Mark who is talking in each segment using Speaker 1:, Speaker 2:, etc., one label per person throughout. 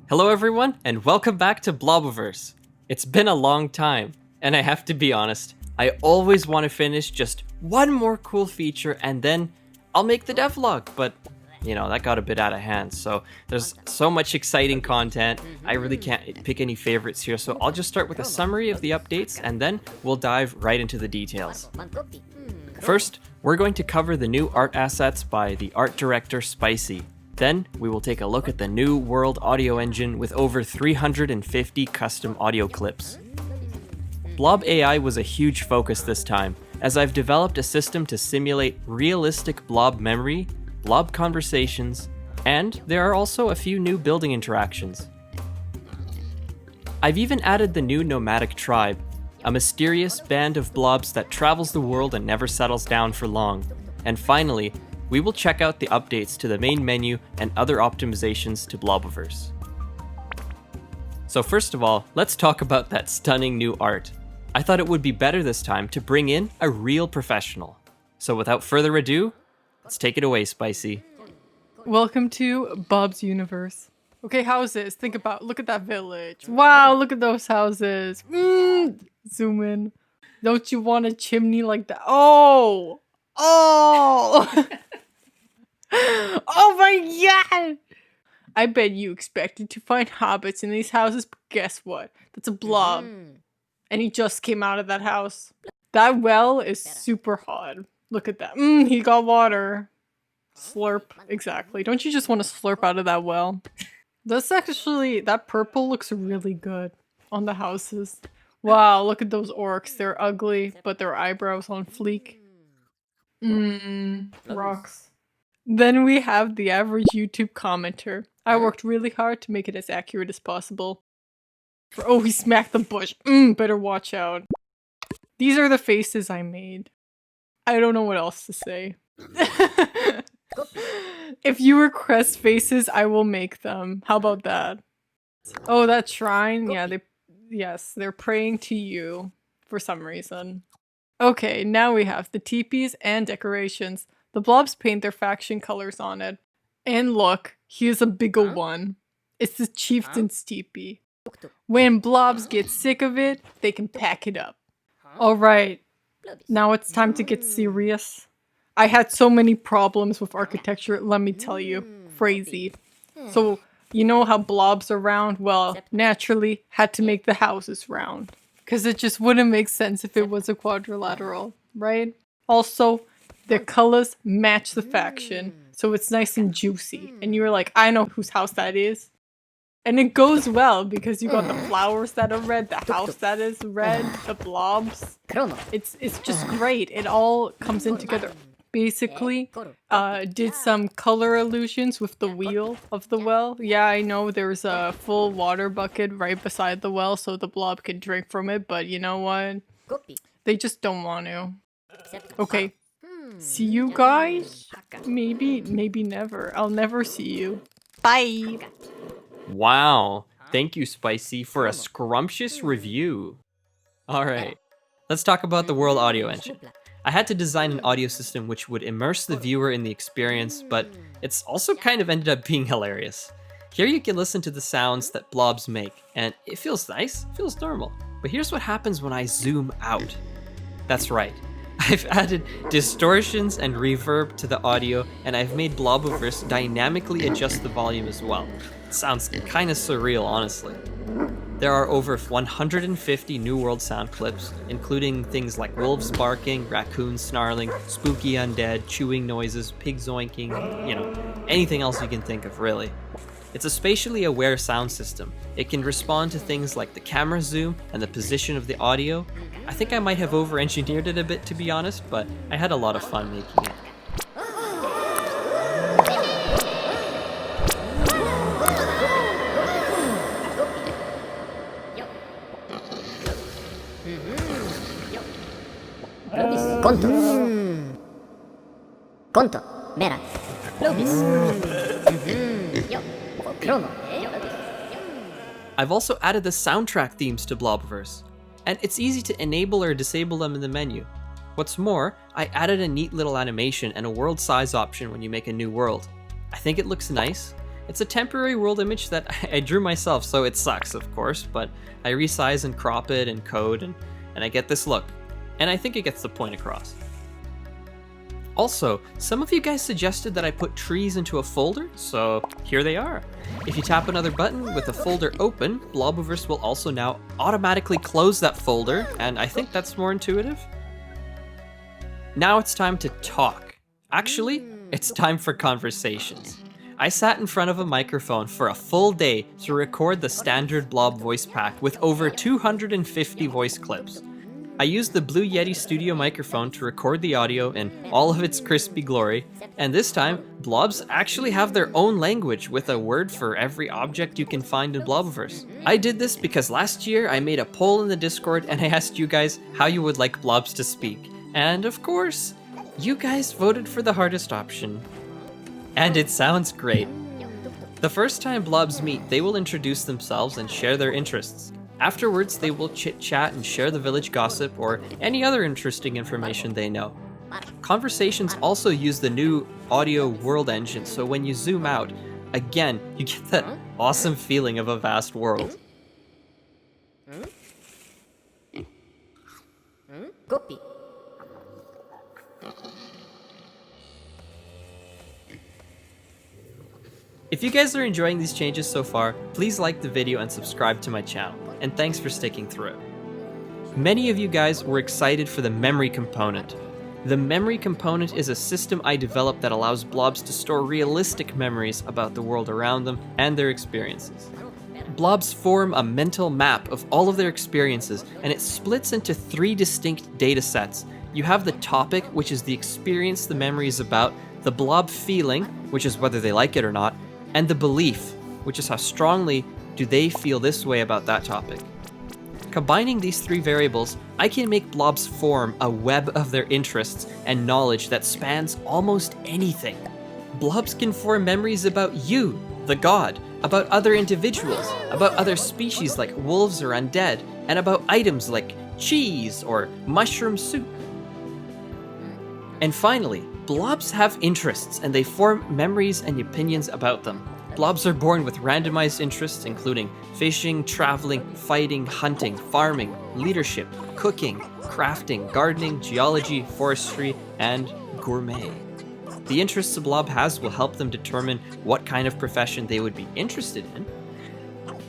Speaker 1: Hello everyone, and welcome back to Blobiverse. It's been a long time, and I have to be honest, I always want to finish just one more cool feature and then I'll make the devlog, but you know, that got a bit out of hand, so there's so much exciting content, I really can't pick any favorites here, so I'll just start with a summary of the updates and then we'll dive right into the details. First, we're going to cover the new art assets by the art director Spysee. Then, we will take a look at the new World audio engine with over 350 custom audio clips. Blob AI was a huge focus this time, as I've developed a system to simulate realistic blob memory, blob conversations, and there are also a few new building interactions. I've even added the new Nomadic tribe, a mysterious band of blobs that travels the world and never settles down for long. And finally, we will check out the updates to the main menu and other optimizations to Blobiverse. So first of all, let's talk about that stunning new art. I thought it would be better this time to bring in a real professional. So without further ado, let's take it away, Spysee.
Speaker 2: Welcome to Bob's universe. Okay, houses. Look at that village. Wow, look at those houses. Zoom in. Don't you want a chimney like that? Oh! Oh my god! I bet you expected to find hobbits in these houses, but guess what? That's a blob. And he just came out of that house. That well is super hot. Look at that. He got water. Slurp. Exactly. Don't you just want to slurp out of that well? That purple looks really good on the houses. Wow, look at those orcs. They're ugly, but their eyebrows on fleek. Rocks. Then we have the average YouTube commenter. I worked really hard to make it as accurate as possible. Oh, he smacked the bush. Better watch out. These are the faces I made. I don't know what else to say. If you request faces, I will make them. How about that? Oh, that shrine? Yeah, they're praying to you for some reason. Okay, now we have the teepees and decorations. The blobs paint their faction colors on it. And look, here's a bigger one. It's the chieftain's teepee. When blobs get sick of it, they can pack it up. Alright, now it's time to get serious. I had so many problems with architecture, let me tell you. Crazy. So, you know how blobs are round? Well, naturally, had to make the houses round. Because it just wouldn't make sense if it was a quadrilateral, right? Also, their colors match the faction, so it's nice and juicy. And you're like, I know whose house that is. And it goes well, because you got the flowers that are red, the house that is red, the blobs. It's just great. It all comes in together. Basically, did some color illusions with the wheel of the well. Yeah, I know there's a full water bucket right beside the well so the blob can drink from it, but you know what? They just don't want to. Okay. See you guys? Maybe never. I'll never see you. Bye!
Speaker 1: Wow, thank you Spysee for a scrumptious review. Alright, let's talk about the World audio engine. I had to design an audio system which would immerse the viewer in the experience, but it's also kind of ended up being hilarious. Here you can listen to the sounds that blobs make, and it feels nice, feels normal. But here's what happens when I zoom out. That's right, I've added distortions and reverb to the audio, and I've made Blobiverse dynamically adjust the volume as well. It sounds kinda surreal, honestly. There are over 150 New World sound clips, including things like wolves barking, raccoons snarling, spooky undead, chewing noises, pigs zoinking, you know, anything else you can think of, really. It's a spatially aware sound system. It can respond to things like the camera zoom and the position of the audio. I think I might have over-engineered it a bit, to be honest, but I had a lot of fun making it.
Speaker 3: Conto, Mera,
Speaker 1: I've also added the soundtrack themes to Blobiverse, and it's easy to enable or disable them in the menu. What's more, I added a neat little animation and a world size option when you make a new world. I think it looks nice, It's a temporary world image that I drew myself, so it sucks, of course, but I resize and crop it and code, and I get this look. And I think it gets the point across. Also, some of you guys suggested that I put trees into a folder, so here they are. If you tap another button with the folder open, Blobiverse will also now automatically close that folder, and I think that's more intuitive. Now it's time to talk. Actually, it's time for conversations. I sat in front of a microphone for a full day to record the standard Blob voice pack with over 250 voice clips. I used the Blue Yeti Studio microphone to record the audio in all of its crispy glory, and this time, blobs actually have their own language with a word for every object you can find in Blobiverse. I did this because last year I made a poll in the Discord and I asked you guys how you would like blobs to speak. And of course, you guys voted for the hardest option. And it sounds great. The first time blobs meet, they will introduce themselves and share their interests. Afterwards, they will chit-chat and share the village gossip or any other interesting information they know. Conversations also use the new audio world engine, so when you zoom out, again, you get that awesome feeling of a vast world.
Speaker 3: Copy.
Speaker 1: If you guys are enjoying these changes so far, please like the video and subscribe to my channel, and thanks for sticking through. Many of you guys were excited for the memory component. The memory component is a system I developed that allows blobs to store realistic memories about the world around them and their experiences. Blobs form a mental map of all of their experiences, and it splits into 3 distinct data sets. You have the topic, which is the experience the memory is about, the blob feeling, which is whether they like it or not, and the belief, which is how strongly do they feel this way about that topic. Combining these 3 variables, I can make blobs form a web of their interests and knowledge that spans almost anything. Blobs can form memories about you, the god, about other individuals, about other species like wolves or undead, and about items like cheese or mushroom soup. And finally, blobs have interests, and they form memories and opinions about them. Blobs are born with randomized interests, including fishing, traveling, fighting, hunting, farming, leadership, cooking, crafting, gardening, geology, forestry, and gourmet. The interests a blob has will help them determine what kind of profession they would be interested in.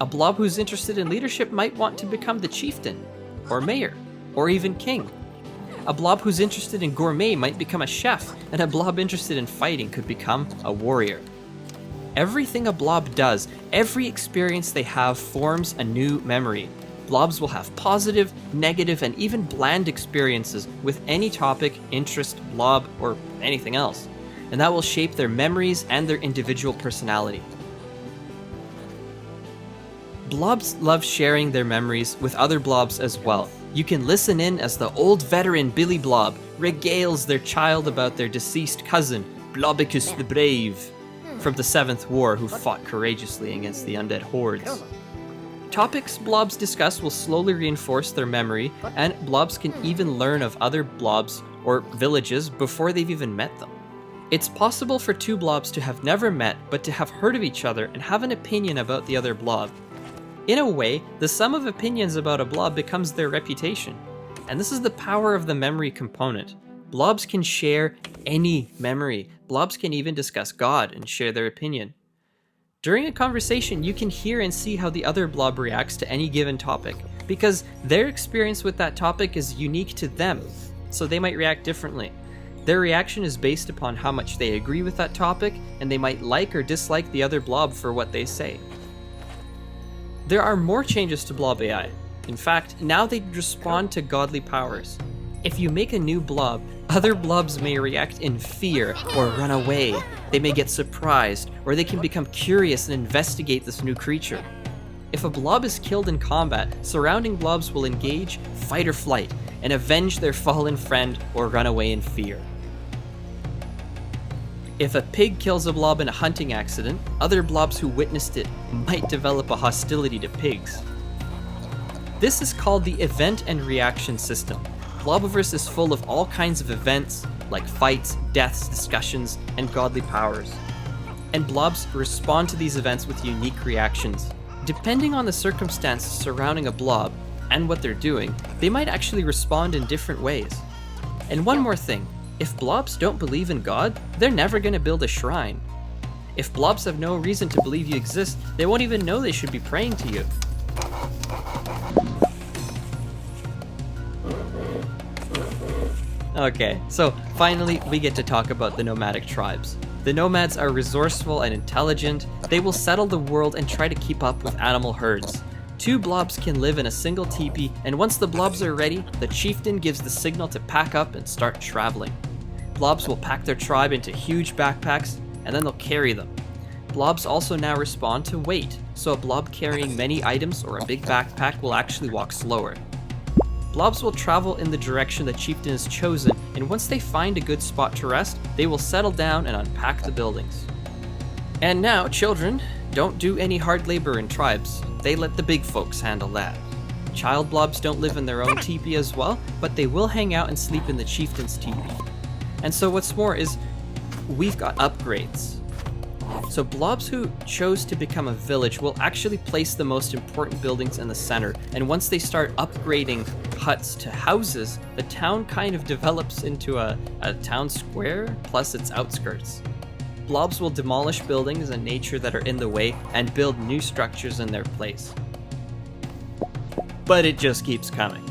Speaker 1: A blob who's interested in leadership might want to become the chieftain, or mayor, or even king. A blob who's interested in gourmet might become a chef, and a blob interested in fighting could become a warrior. Everything a blob does, every experience they have forms a new memory. Blobs will have positive, negative, and even bland experiences with any topic, interest, blob, or anything else, and that will shape their memories and their individual personality. Blobs love sharing their memories with other blobs as well. You can listen in as the old veteran Billy Blob regales their child about their deceased cousin, Blobicus the Brave, from the 7th War, who fought courageously against the undead hordes. Topics blobs discuss will slowly reinforce their memory, and blobs can even learn of other blobs or villages before they've even met them. It's possible for 2 blobs to have never met, but to have heard of each other and have an opinion about the other blob. In a way, the sum of opinions about a blob becomes their reputation. And this is the power of the memory component. Blobs can share any memory. Blobs can even discuss God and share their opinion. During a conversation, you can hear and see how the other blob reacts to any given topic, because their experience with that topic is unique to them, so they might react differently. Their reaction is based upon how much they agree with that topic, and they might like or dislike the other blob for what they say. There are more changes to Blob AI. In fact, now they respond to godly powers. If you make a new blob, other blobs may react in fear or run away. They may get surprised, or they can become curious and investigate this new creature. If a blob is killed in combat, surrounding blobs will engage, fight or flight, and avenge their fallen friend or run away in fear. If a pig kills a blob in a hunting accident, other blobs who witnessed it might develop a hostility to pigs. This is called the event and reaction system. Blobiverse is full of all kinds of events, like fights, deaths, discussions, and godly powers. and blobs respond to these events with unique reactions. Depending on the circumstances surrounding a blob and what they're doing, they might actually respond in different ways. And one more thing, if blobs don't believe in God, they're never going to build a shrine. If blobs have no reason to believe you exist, they won't even know they should be praying to you. Okay, so finally we get to talk about the nomadic tribes. The nomads are resourceful and intelligent. They will settle the world and try to keep up with animal herds. 2 blobs can live in a single teepee, and once the blobs are ready, the chieftain gives the signal to pack up and start traveling. Blobs will pack their tribe into huge backpacks, and then they'll carry them. Blobs also now respond to weight, so a blob carrying many items or a big backpack will actually walk slower. Blobs will travel in the direction the chieftain has chosen, and once they find a good spot to rest, they will settle down and unpack the buildings. And now, children, don't do any hard labor in tribes. They let the big folks handle that. Child blobs don't live in their own teepee as well, but they will hang out and sleep in the chieftain's teepee. And so what's more is, we've got upgrades. So blobs who chose to become a village will actually place the most important buildings in the center, and once they start upgrading huts to houses, the town kind of develops into a town square plus its outskirts. Blobs will demolish buildings and nature that are in the way and build new structures in their place. But it just keeps coming.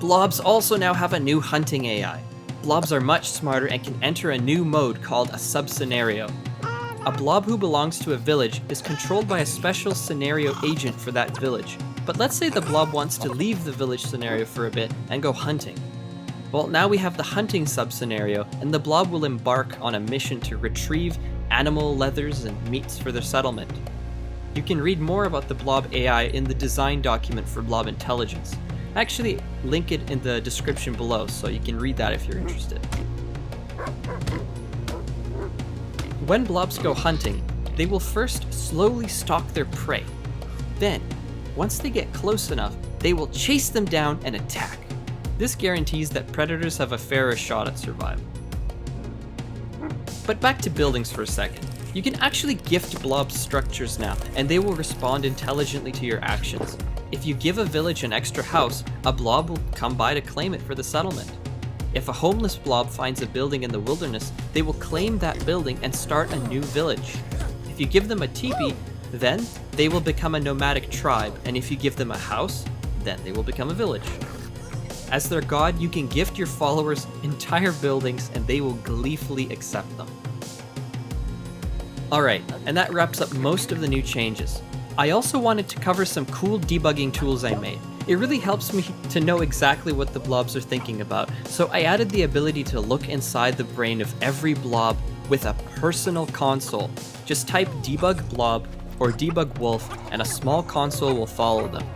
Speaker 1: Blobs also now have a new hunting AI. Blobs are much smarter and can enter a new mode called a subscenario. A blob who belongs to a village is controlled by a special scenario agent for that village. But let's say the blob wants to leave the village scenario for a bit and go hunting. Well, now we have the hunting sub-scenario, and the blob will embark on a mission to retrieve animal leathers and meats for their settlement. You can read more about the Blob AI in the design document for Blob Intelligence. I actually link it in the description below, so you can read that if you're interested. When blobs go hunting, they will first slowly stalk their prey. Then, once they get close enough, they will chase them down and attack. This guarantees that predators have a fairer shot at survival. But back to buildings for a second. You can actually gift blobs structures now, and they will respond intelligently to your actions. If you give a village an extra house, a blob will come by to claim it for the settlement. If a homeless blob finds a building in the wilderness, they will claim that building and start a new village. If you give them a teepee, then they will become a nomadic tribe, and if you give them a house, then they will become a village. As their god, you can gift your followers entire buildings and they will gleefully accept them. Alright, and that wraps up most of the new changes. I also wanted to cover some cool debugging tools I made. It really helps me to know exactly what the blobs are thinking about, so I added the ability to look inside the brain of every blob with a personal console. Just type debug blob or debug wolf and a small console will follow them,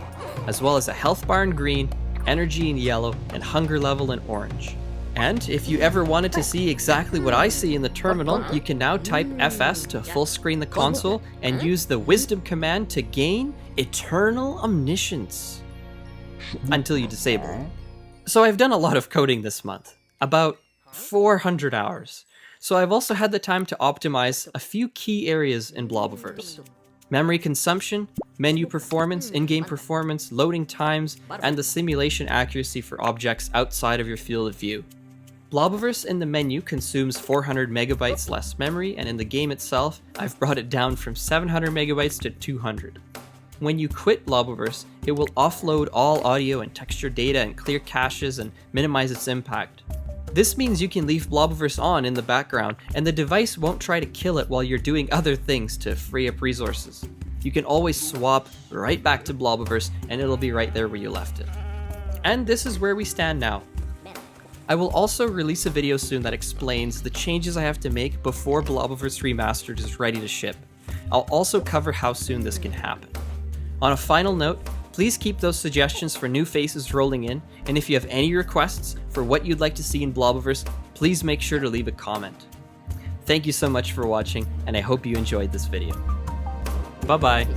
Speaker 1: as well as a health bar in green, energy in yellow, and hunger level in orange. And if you ever wanted to see exactly what I see in the terminal, you can now type FS to full screen the console and use the wisdom command to gain eternal omniscience until you disable it. So I've done a lot of coding this month, about 400 hours. So I've also had the time to optimize a few key areas in Blobiverse. Memory consumption, menu performance, in-game performance, loading times, and the simulation accuracy for objects outside of your field of view. Blobiverse in the menu consumes 400 megabytes less memory, and in the game itself, I've brought it down from 700 megabytes to 200. When you quit Blobiverse, it will offload all audio and texture data and clear caches and minimize its impact. This means you can leave Blobiverse on in the background, and the device won't try to kill it while you're doing other things to free up resources. You can always swap right back to Blobiverse, and it'll be right there where you left it. And this is where we stand now. I will also release a video soon that explains the changes I have to make before Blobiverse Remastered is ready to ship. I'll also cover how soon this can happen. On a final note, please keep those suggestions for new faces rolling in, and if you have any requests for what you'd like to see in Blobiverse, please make sure to leave a comment. Thank you so much for watching, and I hope you enjoyed this video. Bye-bye.